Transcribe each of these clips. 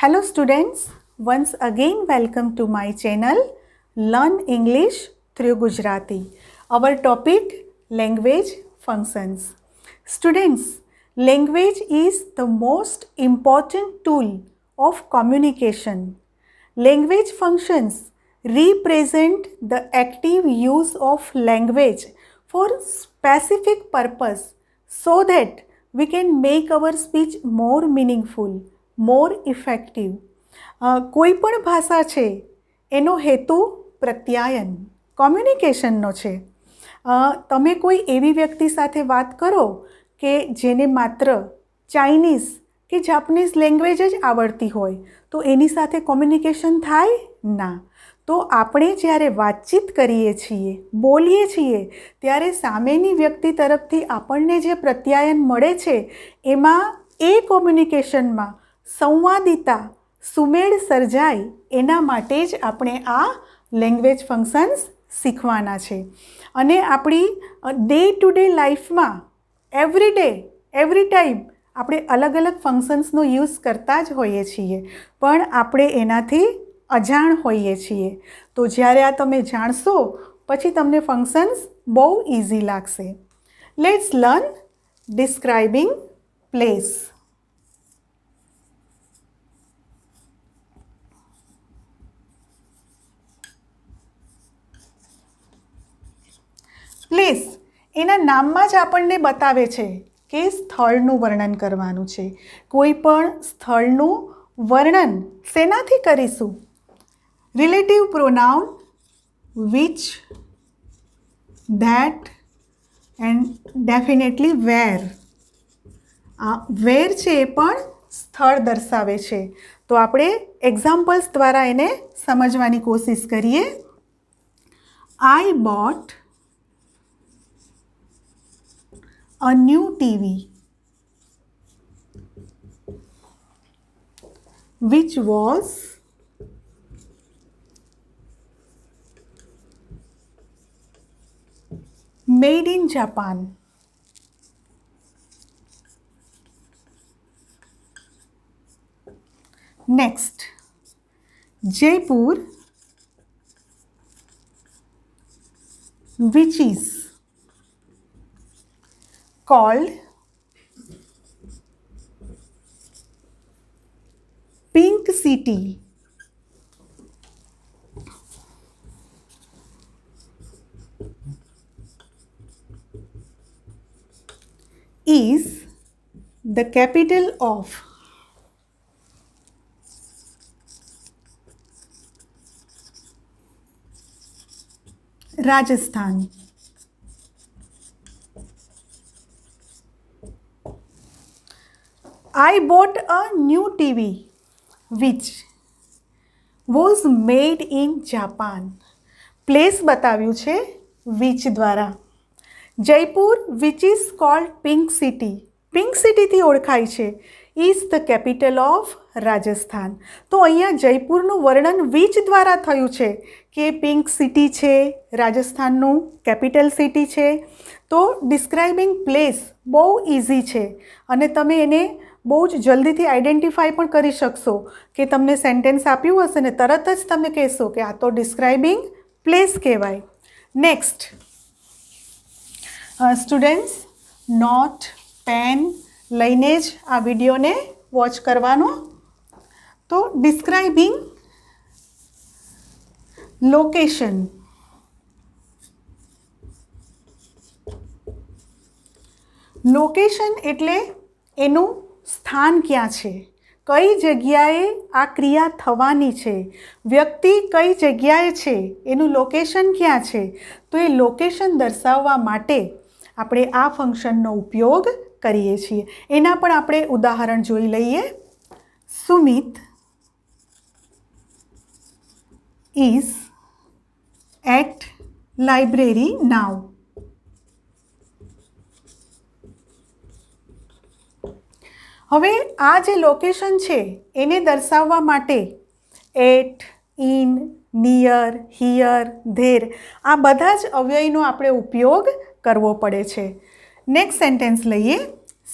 Hello students, once again welcome to my channel Learn English through Gujarati. Our topic language functions. Students, language is the most important tool of communication. Language functions represent the active use of language for specific purpose so that we can make our speech more meaningful, more effective. કોઈ પણ ભાષા છે એનો હેતુ પ્રત્યાયન કોમ્યુનિકેશનનો છે. તમે કોઈ એવી વ્યક્તિ સાથે વાત કરો કે જેને માત્ર ચાઇનીઝ કે જાપાનીઝ લેંગ્વેજ જ આવડતી હોય તો એની સાથે કોમ્યુનિકેશન થાય ના. તો આપણે જ્યારે વાતચીત કરીએ છીએ, બોલીએ છીએ ત્યારે સામેની વ્યક્તિ તરફથી આપણને જે પ્રત્યાયન મળે છે એમાં એ કોમ્યુનિકેશનમાં સંવાદિતા, સુમેળ સર્જાય એના માટે જ આપણે આ લેંગ્વેજ ફંક્શન્સ શીખવાના છે. અને આપણી ડે ટુ ડે લાઈફમાં એવરી ડે એવરી ટાઈમ આપણે અલગ અલગ ફંક્શન્સનો યુઝ કરતા જ હોઈએ છીએ, પણ આપણે એનાથી અજાણ હોઈએ છીએ. તો જ્યારે આ તમે જાણશો પછી તમને ફંક્શન્સ બહુ ઇઝી લાગશે. Let's learn describing place. Place એના નામમાં જ આપણને બતાવે છે કે સ્થળનું વર્ણન કરવાનું છે. કોઈ પણ સ્થળનું વર્ણન શેનાથી કરીશું? Relative pronoun which, that and definitely where. વેર છે એ પણ સ્થળ દર્શાવે છે. તો આપણે એક્ઝામ્પલ્સ દ્વારા એને સમજવાની કોશિશ કરીએ. I bought a new TV which was made in Japan. Next, Jaipur, which is called Pink City, is the capital of Rajasthan. I bought a new TV which was made in Japan. Place બતાવ્યું છે which દ્વારા. Jaipur which is called Pink City. Pink સિટીથી ઓળખાય છે. Is the capital of Rajasthan. તો અહીંયા જયપુરનું વર્ણન which દ્વારા થયું છે કે પિંક સિટી છે, રાજસ્થાનનું કેપિટલ સિટી છે. તો ડિસ્ક્રાઇબિંગ પ્લેસ બહુ ઇઝી છે અને તમે એને બહુ જ જલ્દીથી આઈડેન્ટિફાઈ પણ કરી શકશો કે તમને સેન્ટેન્સ આપ્યું હશે ને તરત જ તમે કહેશો કે આ તો ડિસ્ક્રાઇબિંગ પ્લેસ કહેવાય. નેક્સ્ટ સ્ટુડન્ટ્સ, નોટ, પેન લઈને જ આ વિડીયોને વોચ કરવાનો. તો ડિસ્ક્રાઇબિંગ લોકેશન. લોકેશન એટલે એનું સ્થાન ક્યાં છે, કઈ જગ્યાએ આ ક્રિયા થવાની છે, વ્યક્તિ કઈ જગ્યાએ છે, એનું લોકેશન ક્યાં છે. તો એ લોકેશન દર્શાવવા માટે આપણે આ ફંક્શનનો ઉપયોગ કરીએ છીએ. એના પણ આપણે ઉદાહરણ જોઈ લઈએ. Sumit is at library now. હવે આ જે લોકેશન છે એને દર્શાવવા માટે at, in, near, here, there આ બધા જ અવ્યયનો આપણે ઉપયોગ કરવો પડે છે. નેક્સ્ટ સેન્ટેન્સ લઈએ.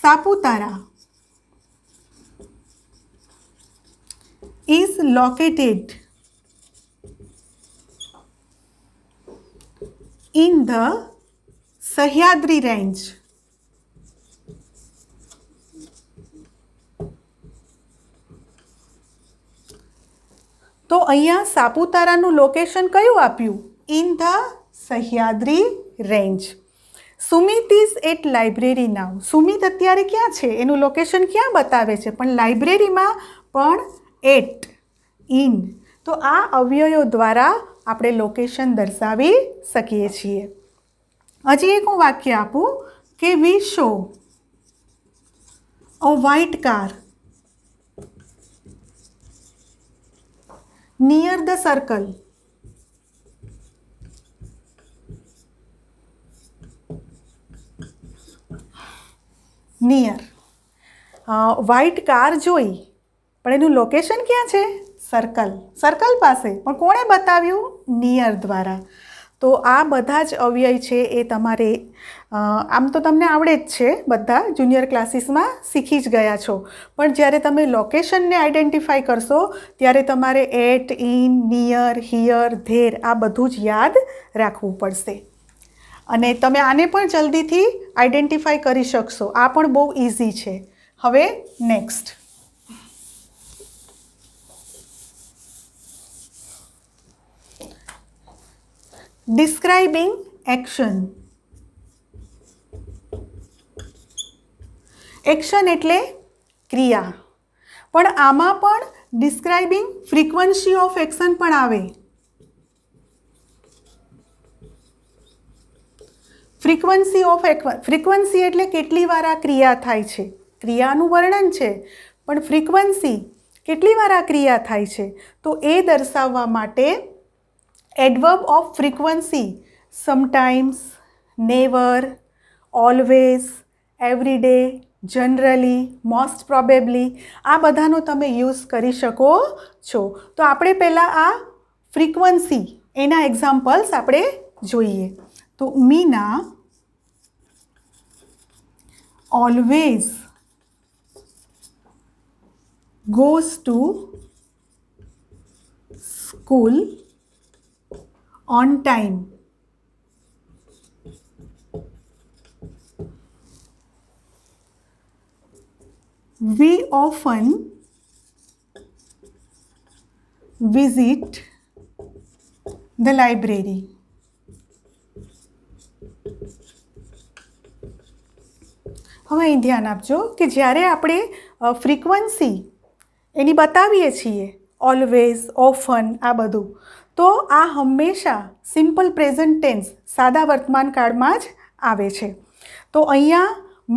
Saputara is located in the Sahyadri range. તો અહીંયા સાપુતારાનું લોકેશન કયું આપ્યું? In the Sahyadri range. Sumit is at library now. Sumit અત્યારે ક્યાં છે? એનું લોકેશન ક્યાં બતાવે છે? પણ લાઇબ્રેરીમાં પણ એટ, ઇન. તો આ અવ્યયો દ્વારા આપણે લોકેશન દર્શાવી શકીએ છીએ. હજી એક હું વાક્ય આપું કે we saw a white car near the circle. Near white car જોઈ, પણ એનું લોકેશન ક્યાં છે? સર્કલ. સર્કલ પાસે, પણ કોણે બતાવ્યું? નિયર દ્વારા. તો આ બધા જ અવ્યય છે એ તમારે આમ તો તમને આવડે જ છે, બધા જુનિયર ક્લાસીસમાં શીખી જ ગયા છો, પણ જ્યારે તમે લોકેશનને આઈડેન્ટિફાઈ કરશો ત્યારે તમારે at, in, near, here, there આ બધું જ યાદ રાખવું પડશે. અને તમે આને પણ જલ્દીથી આઈડેન્ટિફાઈ કરી શકશો. આ પણ બહુ ઇઝી છે. હવે નેક્સ્ટ. Describing action. એક્શન એટલે ક્રિયા, પણ આમાં પણ ડિસ્ક્રાઇબિંગ ફ્રીક્વન્સી ઓફ એક્શન પણ આવે. ફ્રીક્વન્સી એટલે કેટલી વાર આ ક્રિયા થાય છે. ક્રિયાનું વર્ણન છે, પણ ફ્રીક્વન્સી કેટલી વાર આ ક્રિયા થાય છે, તો એ દર્શાવવા માટે adverb off frequency sometimes, never, always, every day, generally, most probably આ બધાનો તમે યુઝ કરી શકો છો. તો આપણે પહેલાં આ ફ્રીક્વન્સી એના એક્ઝામ્પલ્સ આપણે જોઈએ. તો Meena always goes to school on time. We often visit the library. હવે અહીં ધ્યાન આપજો કે જ્યારે આપણે ફ્રીક્વન્સી એની બતાવીએ છીએ, ઓલવેઝ, ઓફન આ બધું, તો આ હંમેશા સિમ્પલ પ્રેઝન્ટ ટેન્સ સાદા વર્તમાન કાળમાં જ આવે છે. તો અહીંયા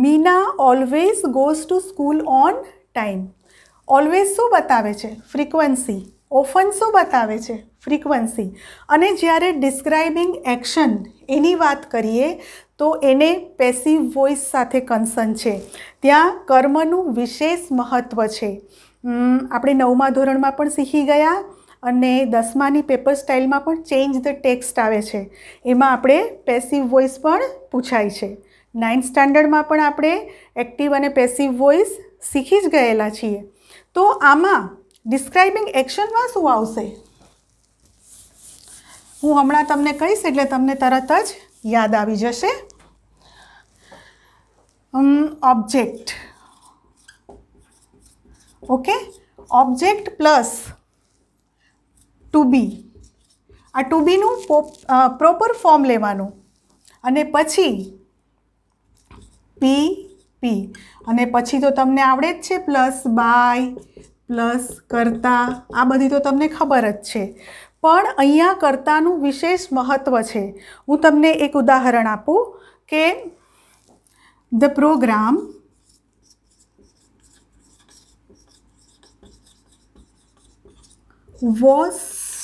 Meena always goes to school on time. Always શું બતાવે છે? ફ્રીક્વન્સી. ઓફન શું બતાવે છે? ફ્રીક્વન્સી. અને જ્યારે ડિસ્ક્રાઇબિંગ એક્શન એની વાત કરીએ તો એને પેસિવ વોઇસ સાથે કન્સર્ન છે. ત્યાં કર્મનું વિશેષ મહત્ત્વ છે. આપણે 9મા ધોરણમાં પણ શીખી ગયા અને 10માની પેપર સ્ટાઇલમાં પણ ચેન્જ ધ ટેક્સ્ટ આવે છે. એમાં આપણે પેસિવ વોઇસ પણ પૂછાય છે. 9th સ્ટાન્ડર્ડમાં પણ આપણે એક્ટિવ અને પેસિવ વોઇસ શીખી જ ગયેલા છીએ. તો આમાં ડિસ્ક્રાઇબિંગ એક્શનમાં શું આવશે? હું હમણાં તમને કહીશ એટલે તમને તરત જ યાદ આવી જશે. Object. Okay, object plus to be. આ ટુ બીનું પ્રોપર ફોર્મ લેવાનું અને પછી પી પી અને પછી તો તમને આવડે જ છે પ્લસ બાય, પ્લસ કરતા, આ બધી તો તમને ખબર જ છે. પણ અહીંયા કર્તાનું વિશેષ મહત્ત્વ છે. હું તમને એક ઉદાહરણ આપું કે the programme was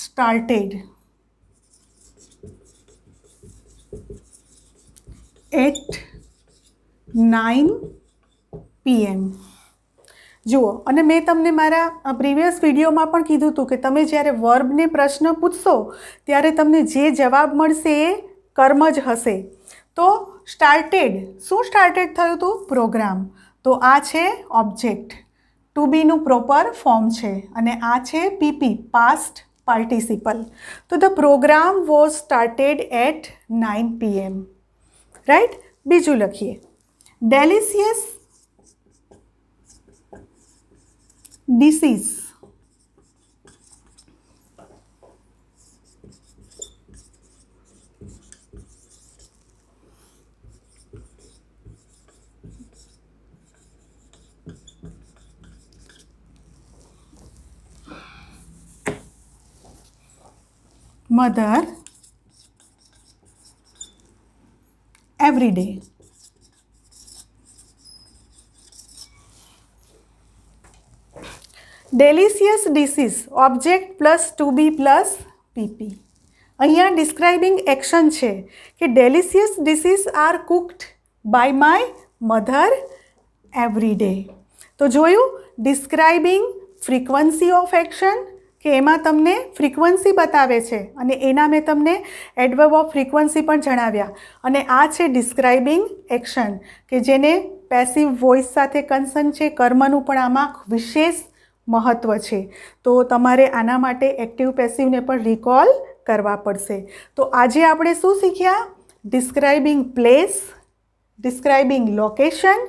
started at 9 PM. જુઓ, અને મેં તમને મારા પ્રીવિયસ વિડીયોમાં પણ કીધું હતું કે તમે જ્યારે વર્બને પ્રશ્ન પૂછશો ત્યારે તમને જે જવાબ મળશે એ કર્મ જ હશે. તો સ્ટાર્ટેડ, શું સ્ટાર્ટેડ થયું હતું? પ્રોગ્રામ. તો આ છે ઓબ્જેક્ટ. ટુ બીનું પ્રોપર ફોર્મ છે અને આ છે પીપી પાસ્ટ પાર્ટિસિપલ. તો the programme was started at 9 PM. Right. બીજું લખીએ, delicious dishes. Mother every day. Delicious dishes object plus to be plus PP. અહીંયા ડિસ્ક્રાઇબિંગ એક્શન છે કે delicious dishes are cooked by my mother every day. તો જોયું, describing frequency of action, કે એમાં તમને ફ્રીક્વન્સી બતાવે છે અને એના મેં તમને એડવર્બ ઓફ ફ્રીક્વન્સી પણ જણાવ્યા. અને આ છે ડિસ્ક્રાઇબિંગ એક્શન કે જેને પેસિવ વોઇસ સાથે કન્સર્ન છે. કર્મનું પણ આમાં વિશેષ મહત્ત્વ છે. તો તમારે આના માટે એક્ટિવ પેસિવને પણ રિકોલ કરવા પડશે. તો આજે આપણે શું શીખ્યા? ડિસ્ક્રાઇબિંગ પ્લેસ, ડિસ્ક્રાઇબિંગ લોકેશન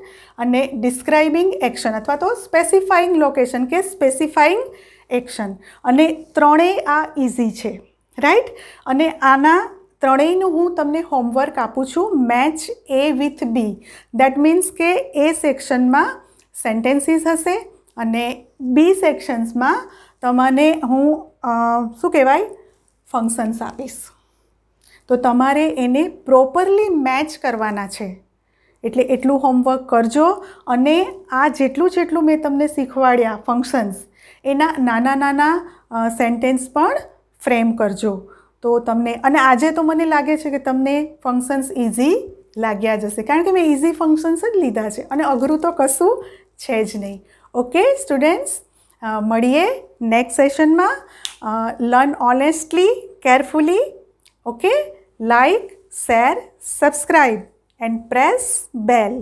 અને ડિસ્ક્રાઇબિંગ એક્શન અથવા તો સ્પેસિફાઈંગ લોકેશન કે સ્પેસિફાઈંગ એક્શન. અને ત્રણેય આ ઇઝી છે, રાઈટ. અને આના ત્રણેયનું હું તમને હોમવર્ક આપું છું. Match A with B. That means કે એ સેક્શનમાં સેન્ટેન્સીસ હશે અને બી સેક્શન્સમાં તમને હું શું કહેવાય ફંક્શન્સ આપીશ. તો તમારે એને પ્રોપરલી મેચ કરવાના છે. એટલે એટલું હોમવર્ક કરજો અને આ જેટલું મેં તમને શીખવાડ્યા ફંક્શન્સ એના નાના નાના સેન્ટેન્સ પણ ફ્રેમ કરજો. તો તમને, અને આજે તો મને લાગે છે કે તમને ફંક્શન્સ ઇઝી લાગ્યા જ હશે, કારણ કે મેં ઇઝી ફંક્શન્સ જ લીધા છે અને અઘરું તો કશું છે જ નહીં. ઓકે સ્ટુડન્ટ્સ, મળીએ નેક્સ્ટ સેશનમાં. Learn honestly, carefully. Okay, like, share, subscribe and press bell.